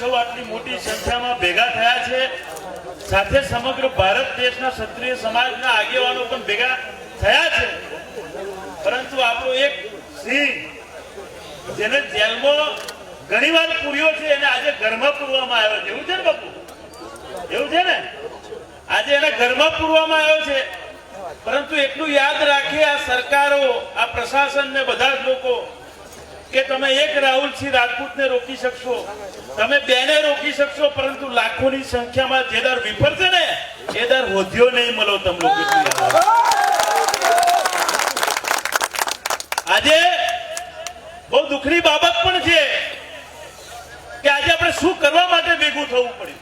સૌ આટલી મોટી સંખ્યામાં ભેગા થયા છે, સાથે સમગ્ર ભારત દેશના ક્ષત્રિય સમાજના આગેવાનો પણ ભેગા થયા છે, પરંતુ આપણો એક સિંહ જેને જેલમાં ઘણીવાર પૂર્યો છે એને આજે ઘરમાં પૂરવામાં આવ્યો છે. એવું છે ને બાપુ? એવું છે ને? આજે એને ઘરમાં પૂરવામાં આવ્યો છે. પરંતુ એટલું યાદ રાખીએ આ સરકારો, આ પ્રશાસન ને બધા જ લોકો કે તમે એક રાહુલસિંહ રાજપૂતને રોકી શકશો, તમે બેને રોકી શકશો, પરંતુ લાખોની સંખ્યામાં જે દર વિફરશે ને એ દર હોદ્યો નહીં મળો તમ લોકો. આજે બહુ દુઃખની બાબત પણ છે કે આજે આપણે શું કરવા માટે ભેગું થવું પડ્યું.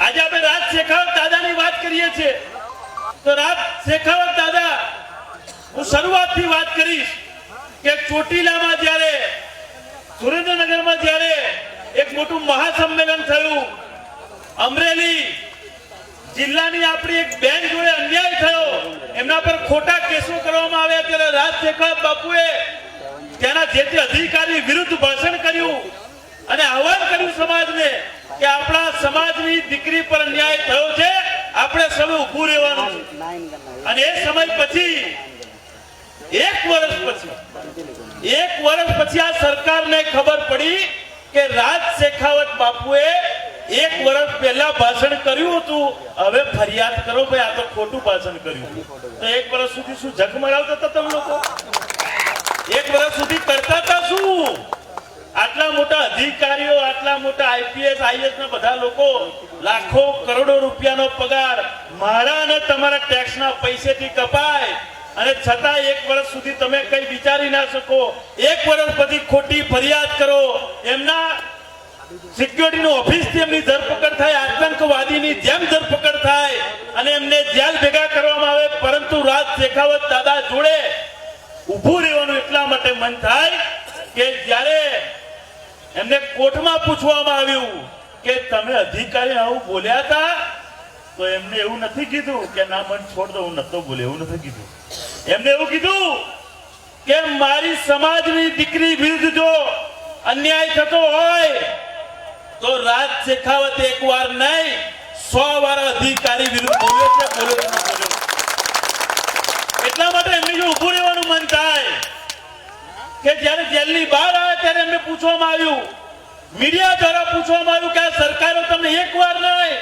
આજે આપણે રાજ શેખાવત દાદાની વાત કરીએ છીએ તો રાજ શેખાવત દાદા, હું શરૂઆતથી વાત કરીશ કે ચોટીલામાં જ્યારે, સુરેન્દ્રનગરમાં જ્યારે એક મોટું મહાસંમેલન થયું, અમરેલી જિલ્લાની આપણી એક બેન જોડે અન્યાય થયો, એમના પર ખોટા કેસો કરવામાં આવ્યા, ત્યારે રાજ શેખાવત બાપુએ ત્યાંના જે તે અધિકારી વિરુદ્ધ ભાષણ કર્યું અને આહવાન કર્યું સમાજને કે આપણા સમાજની દીકરી પર અન્યાય થયો છે, આપણે સૌ ઊભું રહેવાનું છે. અને એ સમય પછી એક વર્ષ પછી આ સરકારને ખબર પડી કે રાજ શેખાવત બાપુએ એક વર્ષ પહેલા ભાષણ કર્યું હતું, હવે ફરિયાદ કરો ભાઈ આ તો ખોટું ભાષણ કર્યું. તો એક વર્ષ સુધી શું જગ મરાવતા હતા તમે લોકો? એક વર્ષ સુધી કરતા હતા શું? આટલા મોટા અધિકારીઓ, આટલા મોટા આઈપીએસ આઈએસ ના બધા લોકો, લાખો કરોડો રૂપિયાનો પગાર મારા અને તમારા ટેક્સના પૈસેથી કપાય, અને છતાં એક વર્ષ સુધી તમે કઈ વિચારી ના શકો. એક વર્ષ પછી ખોટી ફરિયાદ કરો, એમના સિક્યોરિટીની ઓફિસથી એમની ધરપકડ થાય, આતંકવાદીની જેમ ધરપકડ થાય અને એમને જેલ ભેગા કરવામાં આવે, પરંતુ રાજ શેખાવત દાદા જોડે ઊભું રહેવાનું એટલા માટે મન થાય કે જ્યારે એમને કોર્ટમાં પૂછવામાં આવ્યું કે તમે અધિકારી આવું બોલ્યા હતા, તો એમને એવું નથી કીધું કે ના મને છોડ દો, હું નતો બોલ્યો, એવું નથી કીધું. એમને એવું કીધું કે મારી સમાજની દીકરી વિરુદ્ધ જો અન્યાય થતો હોય તો રાજ શેખાવત એક વાર નહીં 100 વાર અધિકારી વિરુદ્ધ બોલ્યો છે, બોલ્યો. એટલા માટે એમને જો ઊભું રહેવાનું મન થાય કે જ્યારે જેલની બહાર આવે ત્યારે એમને પૂછવામાં આવ્યું, મીડિયા દ્વારા પૂછવામાં આવ્યું કે આ સરકારો તમને એક વાર નહીં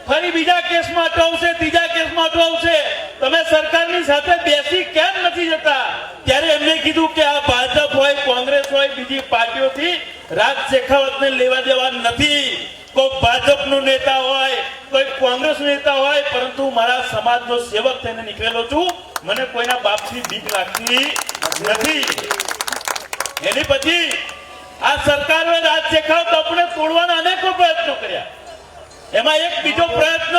ફરી બીજા કેસમાં અટવાવશે, ત્રીજા કેસમાં અટવાવશે, તમે સરકારની સાથે બેસી કેમ નથી જતા? ત્યારે એમને કીધું કે આ ભાજપ હોય, કોંગ્રેસ હોય, બીજી પાર્ટીઓથી રાજ શેખાવતને લેવા દેવા નથી. કોઈ ભાજપનો નેતા હોય, કોઈ કોંગ્રેસનો નેતા હોય, પરંતુ મારા સમાજનો સેવક થઈને નીકળેલો છું, મને કોઈના બાપથી બીક લાગતી નથી. એની પછી આ સરકારોએ રાજ શેખાવત બાપુને તોડવાના અનેકો પ્રયત્નો કર્યા. એમાં એક બીજો પ્રયત્ન,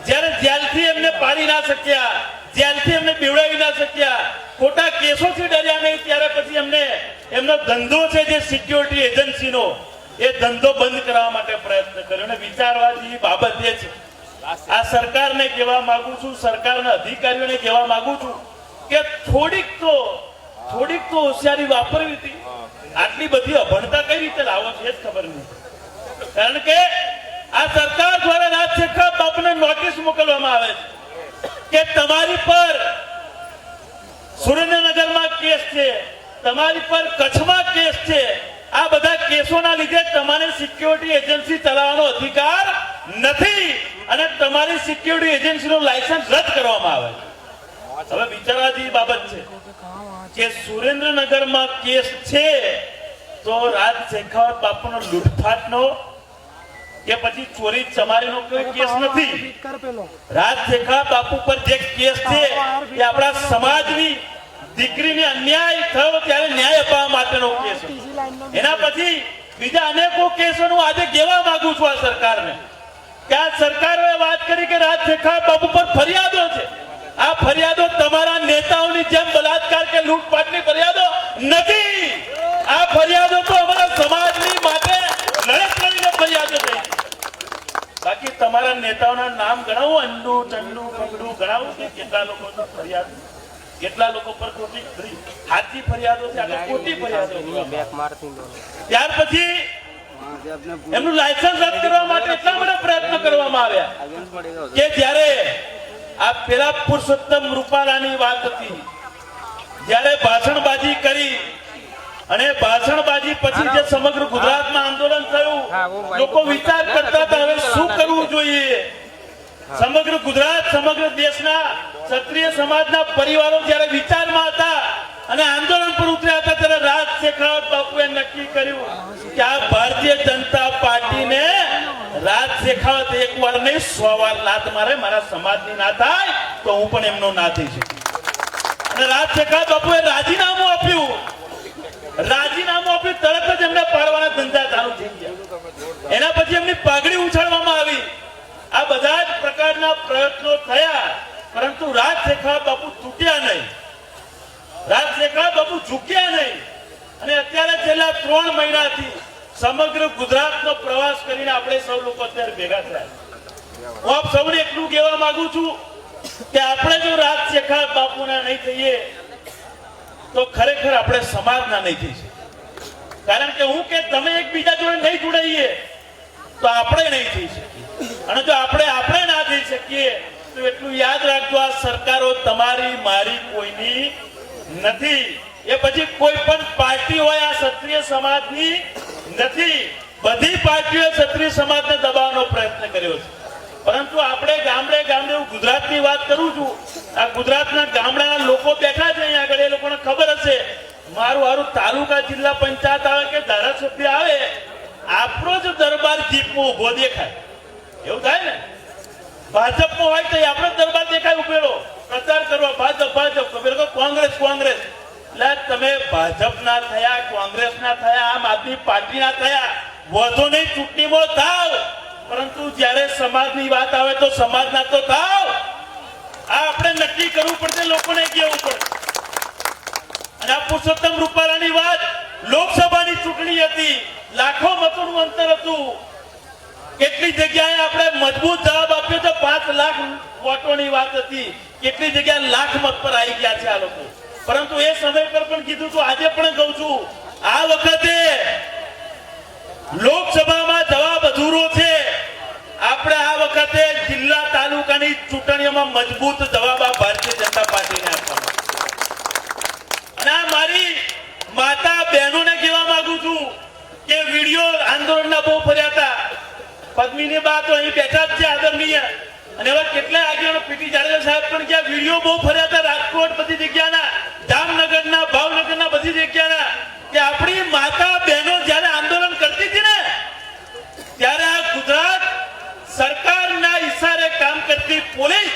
જ્યારે જેલથી એમને પાડી ના શક્યા, જેલથી એમને બેવડાવી ના શક્યા, ખોટા કેસોથી ડર્યા નહીં, ત્યારે પછી એમને એમનો ધંધો છે જે સિક્યોરિટી એજન્સીનો, એ ધંધો બંધ કરવા માટે પ્રયત્ન કર્યો. અને વિચારવા જેવી બાબત એ છે, આ સરકારને કહેવા માંગુ છું, સરકારના અધિકારીઓને કહેવા માંગુ છું કે થોડીક તો હોશિયારી વાપરવી હતી. આટલી બધી અભણતા કઈ રીતે લાવો છે એ જ ખબર નહીં. કારણ કે આ સરકાર દ્વારા રાજ શેખાવત બાપુને નોટિસ મોકલવામાં આવે છે કે તમારી પર સુરેન્દ્રનગરમાં કેસ છે, તમારી પર કચ્છમાં કેસ છે, આ બધા કેસોના લીધે તમારે સિક્યોરિટી એજન્સી ચલાવવાનો અધિકાર નથી અને તમારી સિક્યોરિટી એજન્સીનું લાયસન્સ રદ કરવામાં આવે છે. હવે વિચારવા જેવી બાબત છે કે સુરેન્દ્રનગરમાં કેસ છે તો રાજ શેખાવત બાપુનો લૂંટફાટનો કે પછી ચોરી ચમારીનો કોઈ કેસ નથી. રાજ શેખાવત બાપુ પર જે કેસ છે એ આપણા સમાજની દીકરીને અન્યાય થયો ત્યારે ન્યાય અપાવવા માટેનો કેસ. એના પછી બીજા અનેકો કેસોનું આજે કહેવા માંગુ છું આ સરકારને કે આ સરકારોએ વાત કરી કે રાજ શેખાવત બાપુ પર ફરિયાદો છે. આ ફરિયાદો તમારા નેતાઓની જેમ બલાત્કાર કે લૂંટફાટની ફરિયાદો નથી. આ ફરિયાદો તો અમારા સમાજની માટે લડત લડીને ફરિયાદો થઈ. બાકી તમારા નેતાઓના નામ ગણાવો, અંડુ ચંડુ પગડુ ગણાવો કે કેટલા લોકો ફરિયાદ, કેટલા લોકો પર ખોટી સાચી ફરિયાદો છે, ખોટી ફરિયાદો. ત્યાર પછી એમનું લાયસન્સ રદ કરવા માટે એટલા બધા પ્રયત્નો કરવામાં આવ્યા કે જ્યારે આ પેલા પુરુષોત્તમ રૂપાલાની વાત હતી, જ્યારે ભાષણબાજી કરી અને ભાષણબાજી પછી જે સમગ્ર ગુજરાતમાં આંદોલન થયું, લોકો વિચાર કરતા હતા હવે શું કરવું જોઈએ. સમગ્ર ગુજરાત, સમગ્ર દેશના ક્ષત્રિય સમાજના પરિવારો જ્યારે વિચારમાં હતા અને આંદોલન પર ઉતર્યા હતા, ત્યારે રાજ શેખાવત બાપુએ નક્કી કર્યું કે આ ભારતીય જનતા પાર્ટીને રાજ શેખાવત એક વાર નહીં 100 વાર લાત મારે, મારા સમાજની ના થાય તો હું પણ એમનો ના થઈ શકું. અને રાજ શેખાવત બાપુએ રાજીનામું આપ્યું. તરત જ એમને પાડવાના ધંધા ચાલુ થઈ ગયા. એના પછી એમની પાઘડી ઉછાળવામાં આવી. આ બધા જ પ્રકારના પ્રયત્નો થયા, પરંતુ રાજ શેખાવત બાપુ તૂટ્યા નહીં, રાજ શેખાવત બાપુ ઝૂક્યા નહીં. અને અત્યારે છેલ્લા 3 મહિનાથી સમગ્ર ગુજરાતનો પ્રવાસ કરીને આપણે સૌ લોકો અત્યારે ભેગા થયા. હું આપ સૌને એટલું કહેવા માંગુ છું કે આપણે જો રાજ શેખાવત બાપુના નહીં થઈએ તો ખરેખર આપણે સમાજના નહીં થઈ શકીએ. કારણ કે હું કે તમે એકબીજા જોડે નહીં જોડાઈએ તો આપણે નહીં થઈ શકીએ. અને જો આપણે ના થઈ શકીએ તો એટલું યાદ રાખજો, આ સરકારો તમારી મારી કોઈની નથી. એ પછી કોઈ પણ પાર્ટી હોય આ ક્ષત્રિય સમાજની નથી. બધી પાર્ટીઓએ ક્ષત્રિય સમાજને દબાવવાનો પ્રયત્ન કર્યો છે. પરંતુ આપણે ગામડે હું ગુજરાતની વાત કરું છું, આ ગુજરાતના ગામડાના લોકો બેઠા છે અહીંયા આગળ, એ લોકોને ખબર હશે મારું તાલુકા જિલ્લા પંચાયત આવે કે ધારાસભ્ય આવે, આપણો જ દરબાર જીપમાં ઉભો દેખાય. એવું થાય ને, ભાજપમાં હોય તો આપણો દરબાર દેખાય ઉભેલો પ્રચાર કરવા, ભાજપ કોંગ્રેસ. એટલે તમે ભાજપના થયા, કોંગ્રેસના થયા, આમ આદમી પાર્ટીના થયા, વધો નહીં ચૂંટણીમાં થાવ, પરંતુ જ્યારે સમાજની વાત આવે તો સમાજના તો થાવ. આ આપણે નક્કી કરવું પડશે, લોકોને કહેવું પડશે. અને આ પુરુષોત્તમ રૂપાલાની વાત લોકસભાની ચૂંટણી હતી, લાખો મતોનું અંતર હતું. કેટલી જગ્યાએ આપણે મજબૂત જવાબ આપ્યો તો 5 લાખ વોટોની વાત હતી, કેટલી જગ્યાએ લાખ મત પર આવી ગયા છે આ લોકો. પરંતુ એ સમય પર પણ કીધું છું, આજે પણ કહું છું, આ વખતે લોકસભામાં જવાબ અધૂરો છે. આપણે આ વખતે જિલ્લા તાલુકાની ચૂંટણીઓમાં મજબૂત જવાબ આ ભારતીય જનતા પાર્ટીને આપવાનો. અને મારી માતા બહેનોને કહેવા માંગુ છું કે વિડીયો આંદોલનના બહુ ફર્યા હતા. પદ્મિની બા તો અહીં બેઠા જ છે આદરણીય, અને એવા કેટલાય આગેવાનો પીટી જાડેજા સાહેબ પણ ક્યાં વિડીયો બહુ ફર્યા હતા રાજકોટ, બધી જગ્યાના, જામનગરના, ભાવનગરના, બધી જગ્યાના, કે આપણી માતા બહેનો જ્યારે આંદોલન કરતી હતી ને ત્યારે આ ગુજરાત સરકારના ઈશારે કામ કરતી પોલીસ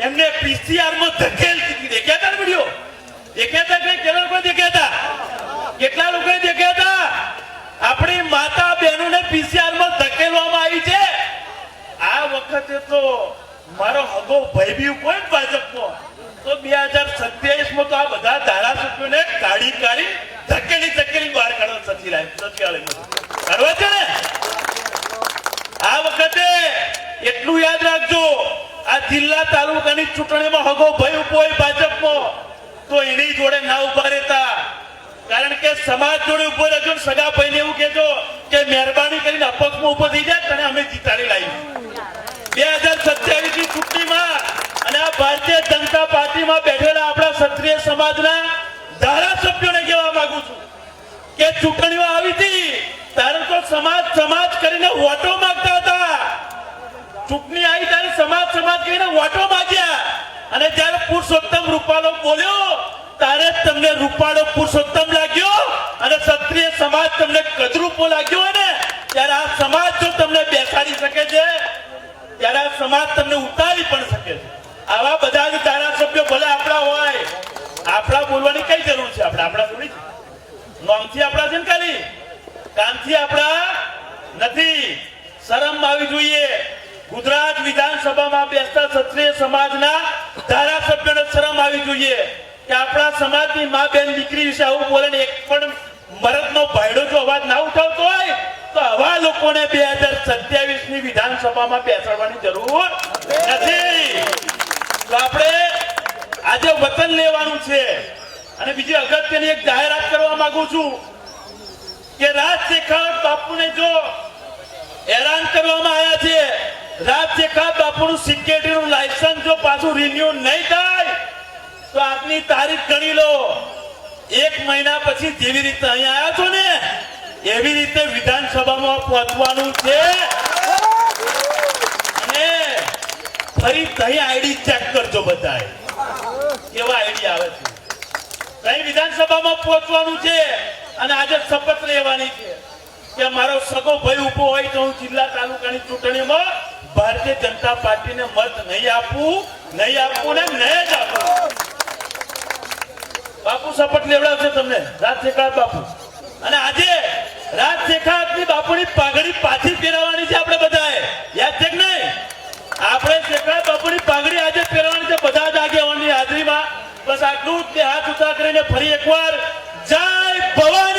એમને પીસીઆરમાં ધકેલતી હતી. દેખ્યા હતા વિડીયો? દેખ્યા હતા કે કેટલા લોકો દેખ્યા હતા? કેટલા લોકોએ દેખ્યા હતા? આપણી માતા બહેનોને પીસીઆરમાં ધકેલવામાં આવી છે. આ વખતે તો મારો હગો ભાઈ બી કોઈ ભાજપનો તો 2027માં તો આ બધા ધારાસભ્યોને કાઢી ધકેલી બહાર કાઢવા સચિવાલય છે ને. આ વખતે એટલું યાદ રાખજો, આ જિલ્લા તાલુકાની ચૂંટણીમાં હગો ભાઈ ઉભો હોય ભાજપમાં તો એની જોડે ના ઉભા રહેતા. કારણ કે સમાજ જોડે ઉભો રહેજો, સગા ભાઈને એવું કહેજો કે મહેરબાની કરીને અપક્ષમાં ઉભો થઈ જાય, તને અમે જીતાડી લાવી. 2027 ની ચૂંટણીમાં અને આ ભારતીય જનતા પાર્ટીમાં બેઠેલા આપણા ક્ષત્રિય સમાજના ધારાસભ્યોને કહેવા માંગુ છું કે ચૂંટણીઓ આવી હતી ત્યારે તો સમાજ કરીને વોટો માંગતા હતા. ચૂંટણી આવી ત્યારે સમાજ કરીને વોટો માંગ્યા, અને જ્યારે પુરુષોત્તમ રૂપાલો બોલ્યો ત્યારે તમને રૂપાળો પુરુષોત્તમ લાગ્યો અને ક્ષત્રિય સમાજ તમને કદરૂપો લાગ્યો હોય ને, ત્યારે આ સમાજ જો તમને બેસાડી શકે છે ત્યારે આ સમાજ તમને ઉતારી પણ શકે છે. આવા બધા જ ધારાસભ્યો ભલે આપણા હોય, આપણા બોલવાની કઈ જરૂર છે? આપણા થોડી નોમથી આપણા છે ને, ખાલી કામથી આપણા નથી. શરમ આવી જોઈએ. ગુજરાત વિધાનસભામાં બેસતા ક્ષત્રિય સમાજના ધારાસભ્યોને શરમ આવી જોઈએ કે આપણા સમાજની મા બેન દીકરી વિશે આવું બોલે ને એક પણ મરદનો ભાઈડો જો અવાજ ના ઉઠાવતો હોય તો આવા લોકોને 2027 ની વિધાનસભામાં બેસાડવાની જરૂર નથી. તો આપણે આજે વતન લેવાનું છે. અને બીજી અગત્યની એક જાહેરાત કરવા માંગુ છું કે રાજ શેખાવત બાપુને જો હેરાન કરવામાં આવ્યા છે, રાજ શેખાવત બાપુનું સિક્યુરિટીનું લાયસન્સ જો પાછું રિન્યુ નહીં થાય તો આજની તારીખ ગણી લો, 1 મહિના પછી જેવી રીતે અહીંયા આવ્યા છો ને એવી રીતે વિધાનસભામાં પહોંચવાનું છે અને ફરી તહીં આઈડી ચેક કરજો બધાએ કેવા આઈડી આવે છે, તહીં વિધાનસભામાં પહોંચવાનું છે અને આજે શપથ લેવાની છે કે મારો સગો ભાઈ ઉભો હોય તો હું જિલ્લા તાલુકાની ચૂંટણીમાં ભારતીય જનતા પાર્ટીને મત નહીં આપું ને નહીં જ આપું. બાપુ શપથ લેવડાવશે તમને, રાજ શેખાવત બાપુ. અને આજે રાજ શેખાવતની બાપુની પાઘડી પાછી પહેરાવવાની છે આપણે બધાએ, યાદ છે કે નહીં? આપણે શેખાવત બાપુની પાઘડી આજે પહેરવાની છે બધા જ આગેવાનની હાજરીમાં. બસ આટલું જ, હાથ ઊંચા કરીને ફરી એકવાર જય ભવાની.